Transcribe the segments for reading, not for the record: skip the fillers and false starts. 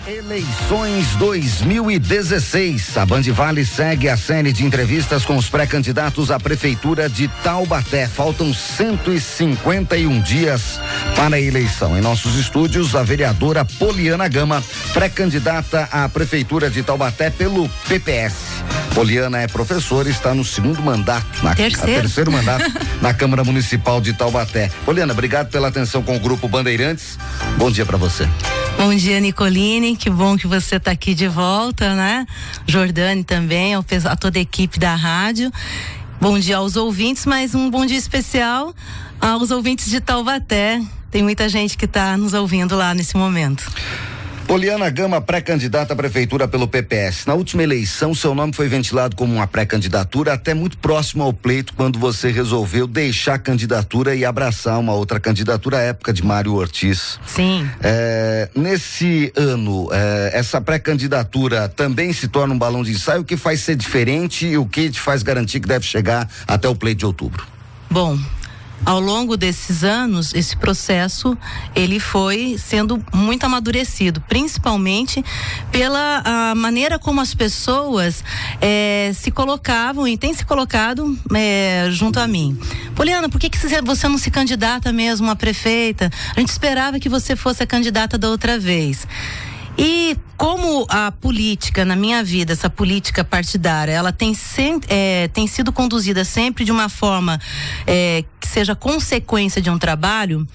Eleições 2016. A Band Vale segue a série de entrevistas com os pré-candidatos à Prefeitura de Taubaté. Faltam 151 dias para a eleição. Em nossos estúdios, a vereadora Poliana Gama, pré-candidata à Prefeitura de Taubaté pelo PPS. Poliana é professora e está no segundo mandato, terceiro mandato na Câmara Municipal de Taubaté. Poliana, obrigado pela atenção com o Grupo Bandeirantes. Bom dia para você. Bom dia, Nicoline, que bom que você está aqui de volta, né? Jordane também, a toda a equipe da rádio. Bom dia aos ouvintes, mas um bom dia especial aos ouvintes de Taubaté. Tem muita gente que está nos ouvindo lá nesse momento. Poliana Gama, pré-candidata à prefeitura pelo PPS. Na última eleição, seu nome foi ventilado como uma pré-candidatura até muito próximo ao pleito, quando você resolveu deixar a candidatura e abraçar uma outra candidatura à época de Mário Ortiz. Sim. Nesse ano, essa pré-candidatura também se torna um balão de ensaio. O que faz ser diferente e o que te faz garantir que deve chegar até o pleito de outubro? Bom, ao longo desses anos, esse processo, ele foi sendo muito amadurecido, principalmente pela maneira como as pessoas se colocavam e têm se colocado junto a mim. Poliana, por que você não se candidata mesmo a prefeita? A gente esperava que você fosse a candidata da outra vez. E como a política, na minha vida, essa política partidária, ela tem sido conduzida sempre de uma forma que seja consequência de um trabalho,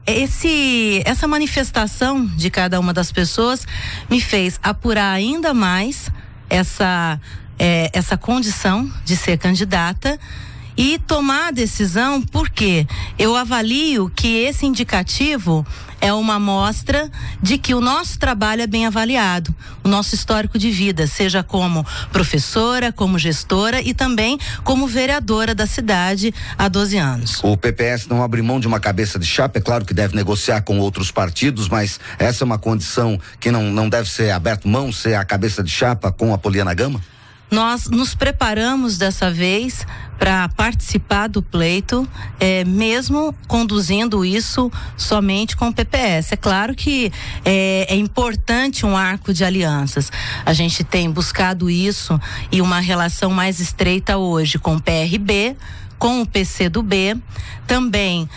essa manifestação de cada uma das pessoas me fez apurar ainda mais essa condição de ser candidata e tomar a decisão, porque eu avalio que esse indicativo é uma amostra de que o nosso trabalho é bem avaliado, o nosso histórico de vida, seja como professora, como gestora e também como vereadora da cidade há 12 anos. O PPS não abre mão de uma cabeça de chapa, é claro que deve negociar com outros partidos, mas essa é uma condição que não deve ser aberto mão, ser a cabeça de chapa com a Poliana Gama? Nós nos preparamos dessa vez para participar do pleito, mesmo conduzindo isso somente com o PPS. É claro que é importante um arco de alianças. A gente tem buscado isso e uma relação mais estreita hoje com o PRB, com o PCdoB, também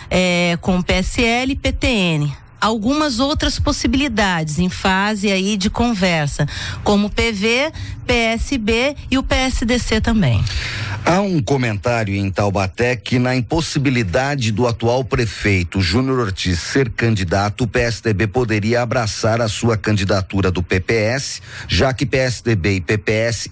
com o PSL e PTN. Algumas outras possibilidades em fase aí de conversa, como o PV, PSB e o PSDC também. Há um comentário em Taubaté que, na impossibilidade do atual prefeito Júnior Ortiz ser candidato, o PSDB poderia abraçar a sua candidatura do PPS, já que PSDB e PPS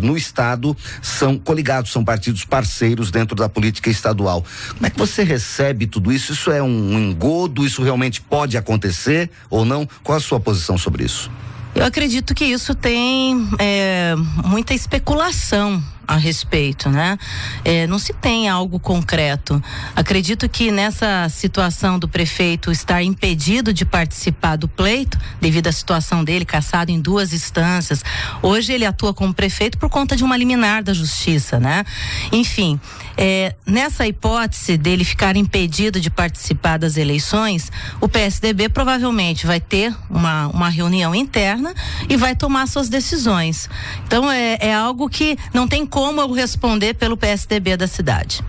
no estado são coligados, são partidos parceiros dentro da política estadual. Como é que você recebe tudo isso? Isso é um engodo? Isso realmente pode acontecer ou não? Qual a sua posição sobre isso? Eu acredito que isso tem muita especulação a respeito, né? Não se tem algo concreto. Acredito que nessa situação do prefeito estar impedido de participar do pleito, devido à situação dele, cassado em 2 instâncias, hoje ele atua como prefeito por conta de uma liminar da justiça, né? Enfim, nessa hipótese dele ficar impedido de participar das eleições, o PSDB provavelmente vai ter uma reunião interna e vai tomar suas decisões. Então é algo que não tem como eu responder pelo PSDB da cidade.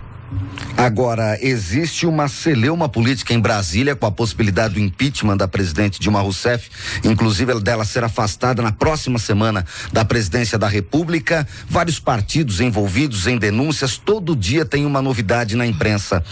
Agora, existe uma celeuma política em Brasília com a possibilidade do impeachment da presidente Dilma Rousseff, inclusive dela ser afastada na próxima semana da presidência da República. Vários partidos envolvidos em denúncias, todo dia tem uma novidade na imprensa.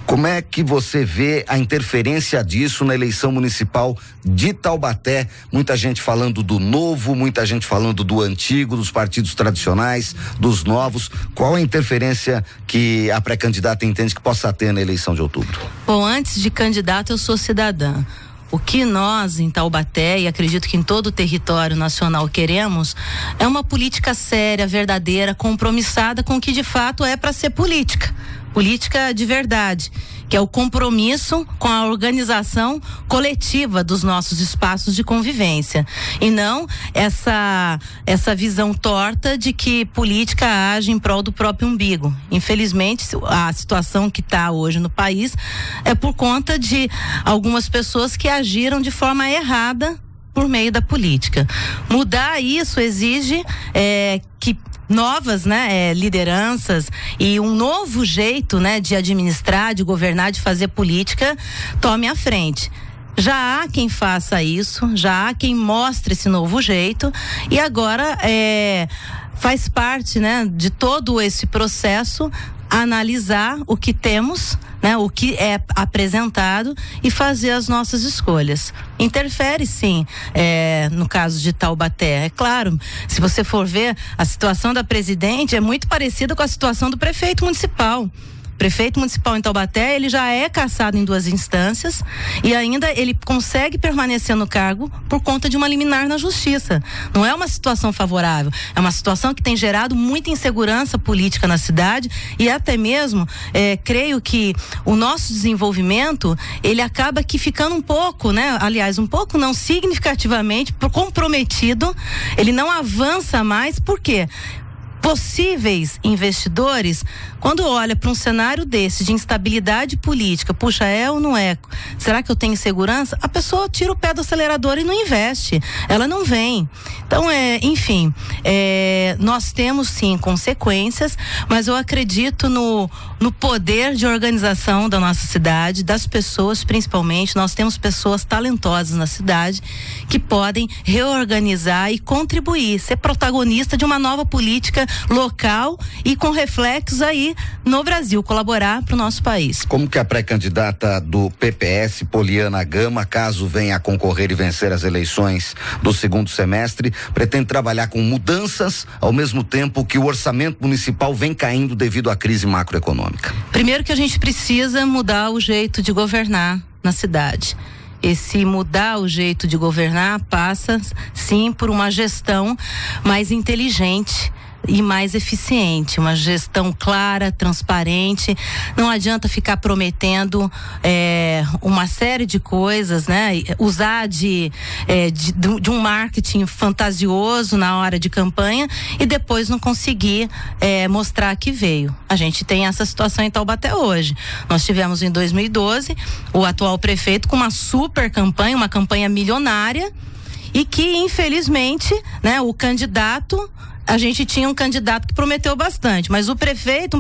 Como é que você vê a interferência disso na eleição municipal de Taubaté? Muita gente falando do novo, muita gente falando do antigo, dos partidos tradicionais, dos novos. Qual a interferência que a pré-candidata entende que possa ter na eleição de outubro? Bom, antes de candidato eu sou cidadã. O que nós em Taubaté, e acredito que em todo o território nacional queremos, é uma política séria, verdadeira, compromissada com o que de fato é para ser política de verdade, que é o compromisso com a organização coletiva dos nossos espaços de convivência, e não essa visão torta de que política age em prol do próprio umbigo. Infelizmente, a situação que está hoje no país é por conta de algumas pessoas que agiram de forma errada por meio da política. Mudar isso exige que novas, lideranças e um novo jeito, de administrar, de governar, de fazer política tome a frente. Já há quem faça isso, já há quem mostre esse novo jeito, e agora faz parte, de todo esse processo analisar o que temos, o que é apresentado e fazer as nossas escolhas. Interfere sim, no caso de Taubaté, é claro, se você for ver, a situação da presidente é muito parecida com a situação do prefeito municipal. Prefeito municipal em Taubaté, ele já é cassado em 2 instâncias e ainda ele consegue permanecer no cargo por conta de uma liminar na justiça. Não é uma situação favorável, é uma situação que tem gerado muita insegurança política na cidade e até mesmo, creio que o nosso desenvolvimento, ele acaba aqui ficando um pouco, aliás, um pouco não, significativamente comprometido, ele não avança mais, por quê? Possíveis investidores, quando olha para um cenário desse de instabilidade política, puxa, é ou não é? Será que eu tenho segurança? A pessoa tira o pé do acelerador e não investe. Ela não vem. Então, enfim, nós temos sim consequências, mas eu acredito no poder de organização da nossa cidade, das pessoas principalmente. Nós temos pessoas talentosas na cidade que podem reorganizar e contribuir, ser protagonista de uma nova política local e com reflexos aí no Brasil, colaborar para o nosso país. Como que a pré-candidata do PPS, Poliana Gama, caso venha a concorrer e vencer as eleições do segundo semestre, pretende trabalhar com mudanças ao mesmo tempo que o orçamento municipal vem caindo devido à crise macroeconômica? Primeiro que a gente precisa mudar o jeito de governar na cidade. Esse mudar o jeito de governar passa sim por uma gestão mais inteligente e mais eficiente, uma gestão clara, transparente. Não adianta ficar prometendo uma série de coisas, usar de um marketing fantasioso na hora de campanha e depois não conseguir mostrar que veio. A gente tem essa situação em Taubaté hoje. Nós tivemos em 2012 o atual prefeito com uma super campanha, uma campanha milionária, e que infelizmente, o candidato, a gente tinha um candidato que prometeu bastante, mas um prefeito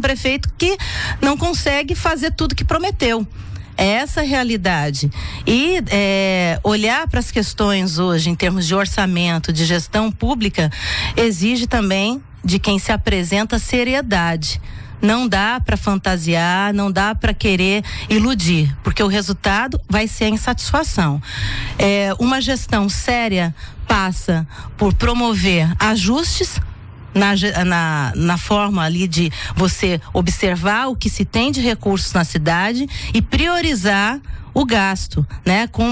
que não consegue fazer tudo que prometeu. É essa a realidade. E olhar para as questões hoje em termos de orçamento, de gestão pública, exige também de quem se apresenta seriedade. Não dá para fantasiar, não dá para querer iludir, porque o resultado vai ser a insatisfação. Uma gestão séria passa por promover ajustes na forma ali de você observar o que se tem de recursos na cidade e priorizar o gasto,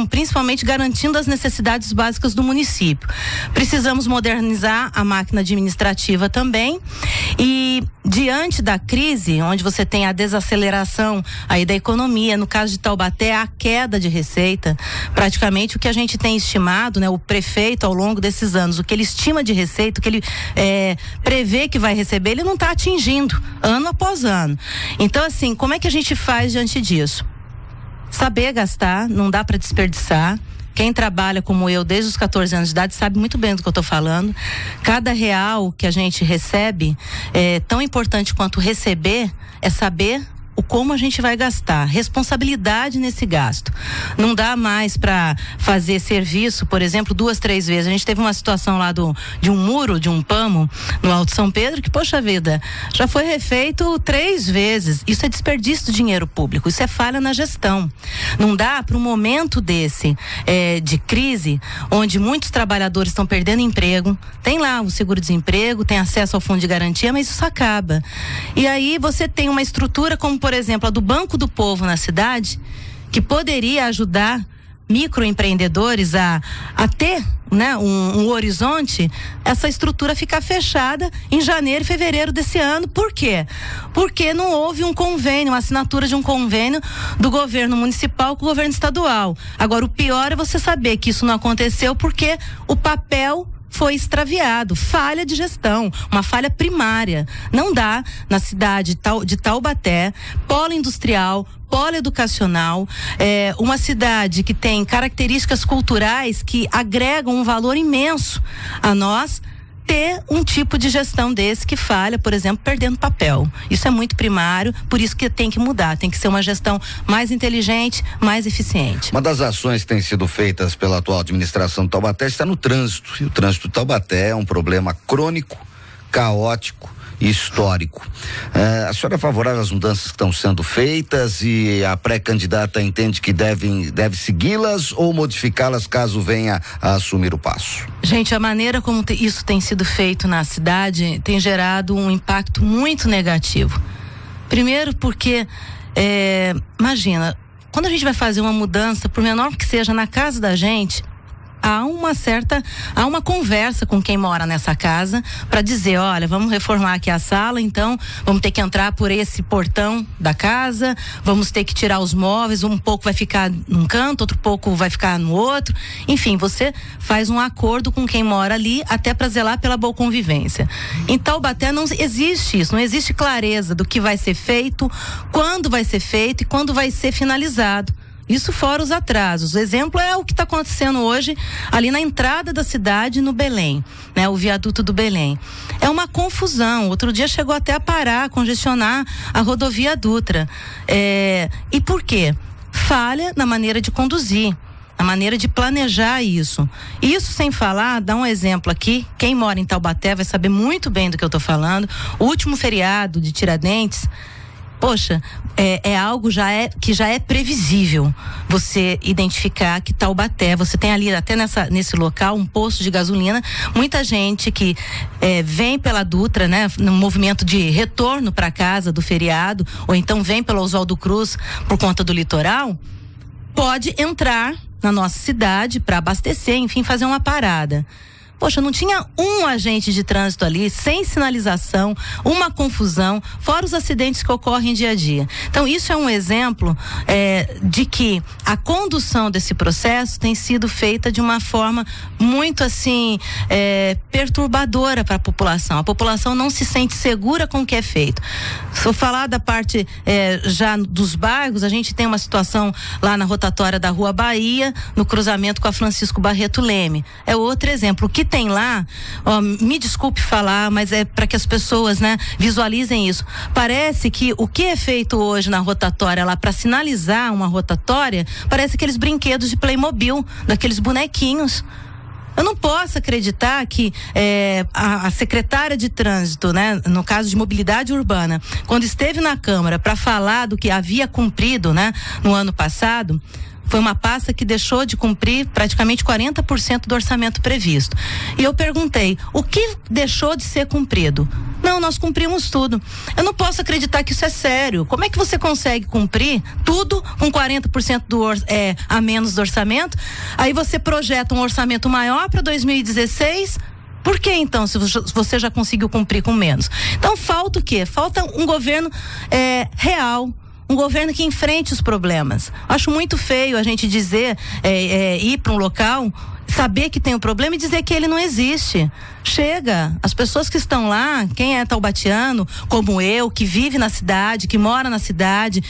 principalmente garantindo as necessidades básicas do município. Precisamos modernizar a máquina administrativa também, e diante da crise, onde você tem a desaceleração aí da economia, no caso de Taubaté, a queda de receita, praticamente o que a gente tem estimado, o prefeito ao longo desses anos, o que ele estima de receita, o que ele prevê que vai receber, ele não está atingindo, ano após ano. Então, assim, como é que a gente faz diante disso? Saber gastar, não dá para desperdiçar. Quem trabalha como eu desde os 14 anos de idade sabe muito bem do que eu estou falando. Cada real que a gente recebe, tão importante quanto receber, é saber o como a gente vai gastar, responsabilidade nesse gasto. Não dá mais para fazer serviço, por exemplo, 2, 3 vezes. A gente teve uma situação lá de um muro, de um pamo no Alto São Pedro, que, poxa vida, já foi refeito 3 vezes. Isso é desperdício de dinheiro público, isso é falha na gestão. Não dá para um momento desse de crise, onde muitos trabalhadores estão perdendo emprego, tem lá o seguro-desemprego, tem acesso ao fundo de garantia, mas isso acaba. E aí você tem uma estrutura como, por exemplo, a do Banco do Povo na cidade, que poderia ajudar microempreendedores a ter um horizonte. Essa estrutura fica fechada em janeiro e fevereiro desse ano. Por quê? Porque não houve um convênio, uma assinatura de um convênio do governo municipal com o governo estadual. Agora, o pior é você saber que isso não aconteceu porque o papel foi extraviado, falha de gestão, uma falha primária. Não dá na cidade de Taubaté, polo industrial, polo educacional, uma cidade que tem características culturais que agregam um valor imenso a nós, ter um tipo de gestão desse que falha, por exemplo, perdendo papel. Isso é muito primário, por isso que tem que mudar, tem que ser uma gestão mais inteligente, mais eficiente. Uma das ações que tem sido feitas pela atual administração de Taubaté está no trânsito, e o trânsito de Taubaté é um problema crônico, caótico e histórico. A senhora é favorável às mudanças que estão sendo feitas e a pré-candidata entende que deve segui-las ou modificá-las caso venha a assumir o passo? Gente, a maneira como isso tem sido feito na cidade tem gerado um impacto muito negativo. Primeiro porque, imagina, quando a gente vai fazer uma mudança, por menor que seja na casa da gente, há uma conversa com quem mora nessa casa para dizer, olha, vamos reformar aqui a sala, então vamos ter que entrar por esse portão da casa, vamos ter que tirar os móveis, um pouco vai ficar num canto, outro pouco vai ficar no outro, enfim, você faz um acordo com quem mora ali até para zelar pela boa convivência. Em Taubaté não existe isso, não existe clareza do que vai ser feito, quando vai ser feito e quando vai ser finalizado. Isso fora os atrasos. O exemplo é o que está acontecendo hoje ali na entrada da cidade, no Belém, né? O viaduto do Belém. É uma confusão. Outro dia chegou até a parar, congestionar a rodovia Dutra. E por quê? Falha na maneira de conduzir, na maneira de planejar isso. Isso sem falar, dá um exemplo aqui, quem mora em Taubaté vai saber muito bem do que eu estou falando. O último feriado de Tiradentes, poxa, é algo que já é previsível você identificar que Taubaté, você tem ali até nesse local um posto de gasolina, muita gente que vem pela Dutra, né, no movimento de retorno para casa do feriado, ou então vem pela Oswaldo Cruz por conta do litoral, pode entrar na nossa cidade para abastecer, enfim, fazer uma parada. Poxa, não tinha um agente de trânsito ali, sem sinalização, uma confusão, fora os acidentes que ocorrem dia a dia. Então, isso é um exemplo de que a condução desse processo tem sido feita de uma forma muito, assim, perturbadora para a população. A população não se sente segura com o que é feito. Se eu falar da parte já dos bairros, a gente tem uma situação lá na rotatória da Rua Bahia, no cruzamento com a Francisco Barreto Leme. É outro exemplo. O que tem lá, me desculpe falar, mas é para que as pessoas, né, visualizem isso. Parece que o que é feito hoje na rotatória lá para sinalizar uma rotatória, parece aqueles brinquedos de Playmobil, daqueles bonequinhos. Eu não posso acreditar que a secretária de trânsito, né, no caso de mobilidade urbana, quando esteve na Câmara para falar do que havia cumprido, né, no ano passado, foi uma pasta que deixou de cumprir praticamente 40% do orçamento previsto. E eu perguntei, o que deixou de ser cumprido? Não, nós cumprimos tudo. Eu não posso acreditar que isso é sério. Como é que você consegue cumprir tudo com 40% a menos do orçamento? Aí você projeta um orçamento maior para 2016. Por que então, se você já conseguiu cumprir com menos? Então falta o quê? Falta um governo real. Um governo que enfrente os problemas. Acho muito feio a gente dizer, ir para um local, saber que tem um problema e dizer que ele não existe. Chega, as pessoas que estão lá, quem é taubatiano, como eu, que vive na cidade, que mora na cidade,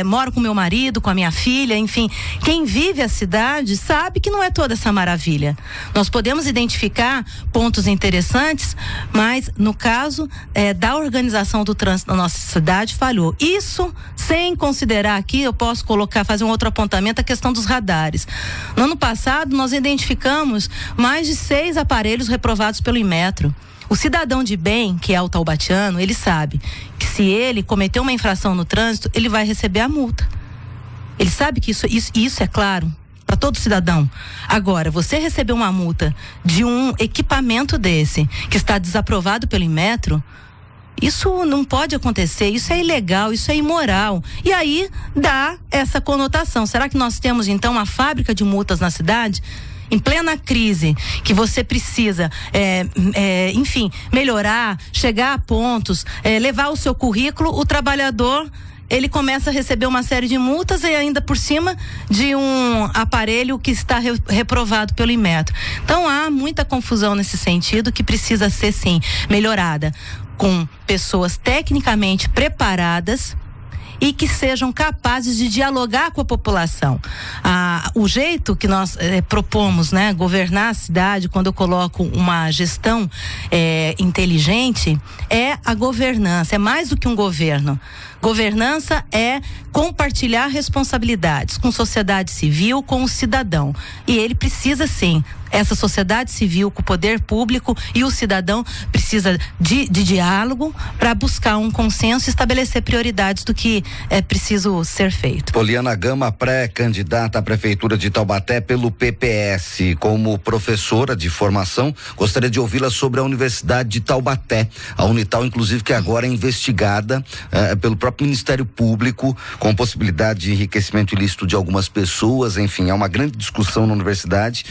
moro com meu marido, com a minha filha, enfim, quem vive a cidade sabe que não é toda essa maravilha. Nós podemos identificar pontos interessantes, mas no caso da organização do trânsito na nossa cidade falhou. Isso sem considerar aqui, eu posso fazer um outro apontamento, a questão dos radares. No ano passado nós identificamos mais de 6 aparelhos reprovados pelo Inmetro. O cidadão de bem, que é o taubatiano, ele sabe que se ele cometer uma infração no trânsito, ele vai receber a multa. Ele sabe que isso é claro para todo cidadão. Agora, você receber uma multa de um equipamento desse, que está desaprovado pelo Inmetro, isso não pode acontecer, isso é ilegal, isso é imoral. E aí dá essa conotação. Será que nós temos então uma fábrica de multas na cidade? Em plena crise, que você precisa, enfim, melhorar, chegar a pontos, levar o seu currículo, o trabalhador ele começa a receber uma série de multas e ainda por cima de um aparelho que está reprovado pelo Inmetro. Então há muita confusão nesse sentido que precisa ser sim melhorada com pessoas tecnicamente preparadas e que sejam capazes de dialogar com a população. O jeito que nós propomos, né, governar a cidade, quando eu coloco uma gestão inteligente, é a governança, é mais do que um governo. Governança é compartilhar responsabilidades com sociedade civil, com o cidadão. E ele precisa sim, essa sociedade civil com o poder público e o cidadão precisa de diálogo para buscar um consenso e estabelecer prioridades do que é preciso ser feito. Poliana Gama, pré-candidata à Prefeitura de Taubaté pelo PPS. Como professora de formação, gostaria de ouvi-la sobre a Universidade de Taubaté. A Unital, inclusive, que agora é investigada pelo próprio Ministério Público com possibilidade de enriquecimento ilícito de algumas pessoas. Enfim, há uma grande discussão na Universidade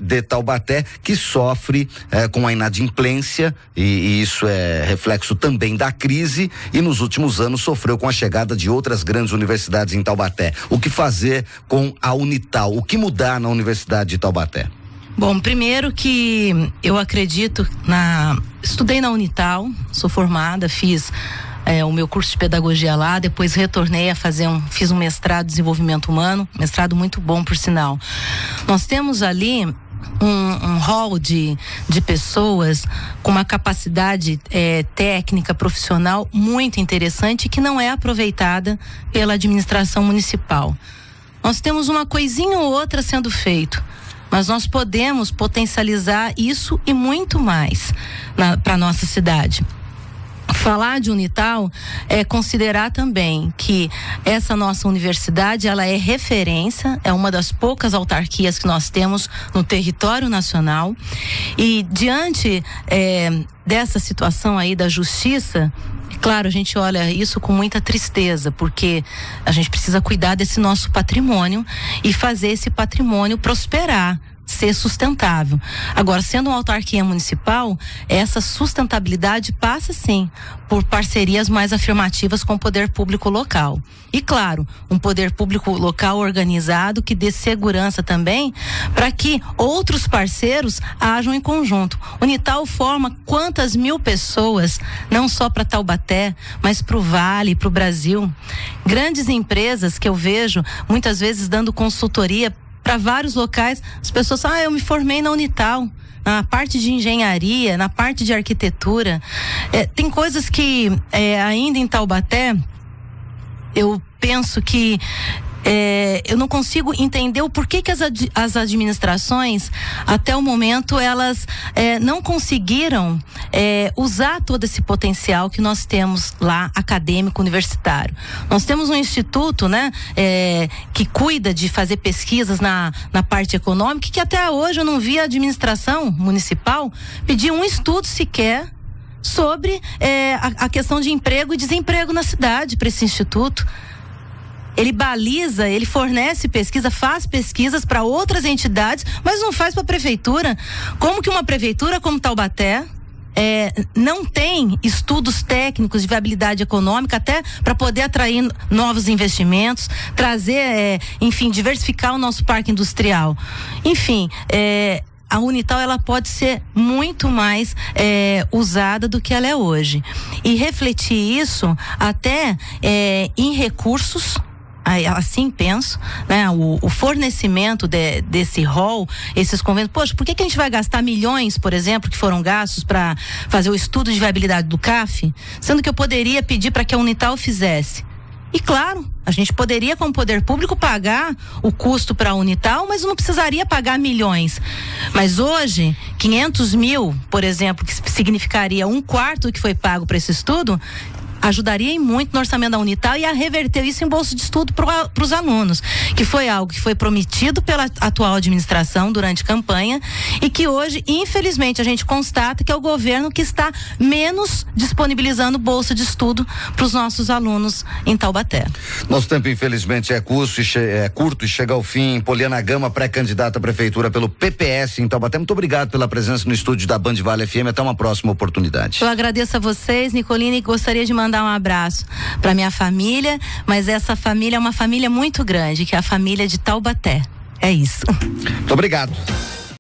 de Taubaté, que sofre com a inadimplência e isso é reflexo também da crise, e nos últimos anos sofreu com a chegada de outras grandes universidades em Taubaté. O que fazer com a Unital? O que mudar na Universidade de Taubaté? Bom, primeiro que eu acredito estudei na Unital, sou formada, fiz o meu curso de pedagogia lá, depois retornei a fiz um mestrado em desenvolvimento humano, mestrado muito bom, por sinal. Nós temos ali um hall de pessoas com uma capacidade técnica, profissional muito interessante, que não é aproveitada pela administração municipal. Nós temos uma coisinha ou outra sendo feito, mas nós podemos potencializar isso e muito mais para nossa cidade. Falar de Unital é considerar também que essa nossa universidade, ela é referência, é uma das poucas autarquias que nós temos no território nacional, e diante dessa situação aí da justiça, claro, a gente olha isso com muita tristeza, porque a gente precisa cuidar desse nosso patrimônio e fazer esse patrimônio prosperar, ser sustentável. Agora, sendo uma autarquia municipal, essa sustentabilidade passa sim por parcerias mais afirmativas com o poder público local. E claro, um poder público local organizado que dê segurança também para que outros parceiros ajam em conjunto. Unital forma quantas mil pessoas, não só para Taubaté, mas para o Vale, para o Brasil. Grandes empresas que eu vejo muitas vezes dando consultoria para vários locais, as pessoas falam, eu me formei na Unital, na parte de engenharia, na parte de arquitetura. Tem coisas que ainda em Taubaté, eu penso que eu não consigo entender o porquê que as administrações, até o momento, elas não conseguiram usar todo esse potencial que nós temos lá, acadêmico, universitário. Nós temos um instituto, né, que cuida de fazer pesquisas na parte econômica, que até hoje eu não vi a administração municipal pedir um estudo sequer sobre a questão de emprego e desemprego na cidade para esse instituto. Ele baliza, ele fornece pesquisa, faz pesquisas para outras entidades, mas não faz para a prefeitura. Como que uma prefeitura como Taubaté não tem estudos técnicos de viabilidade econômica até para poder atrair novos investimentos, trazer, enfim, diversificar o nosso parque industrial. Enfim, a Unital, ela pode ser muito mais usada do que ela é hoje. E refletir isso até em recursos. Assim penso, né? O fornecimento desse hall, esses convênios. Poxa, por que a gente vai gastar milhões, por exemplo, que foram gastos para fazer o estudo de viabilidade do CAF, sendo que eu poderia pedir para que a Unital fizesse? E claro, a gente poderia, como poder público, pagar o custo para a Unital, mas não precisaria pagar milhões. Mas hoje, 500 mil, por exemplo, que significaria 1/4 do que foi pago para esse estudo, ajudaria muito no orçamento da Unital e a reverter isso em bolsa de estudo para os alunos, que foi algo que foi prometido pela atual administração durante campanha e que hoje, infelizmente, a gente constata que é o governo que está menos disponibilizando bolsa de estudo para os nossos alunos em Taubaté. Nosso tempo, infelizmente, é curto e chega ao fim. Poliana Gama, pré-candidata à prefeitura pelo PPS em Taubaté. Muito obrigado pela presença no estúdio da Band Vale FM. Até uma próxima oportunidade. Eu agradeço a vocês, Nicolini, e gostaria de mandar mandar um abraço para minha família, mas essa família é uma família muito grande, que é a família de Taubaté. É isso. Muito obrigado.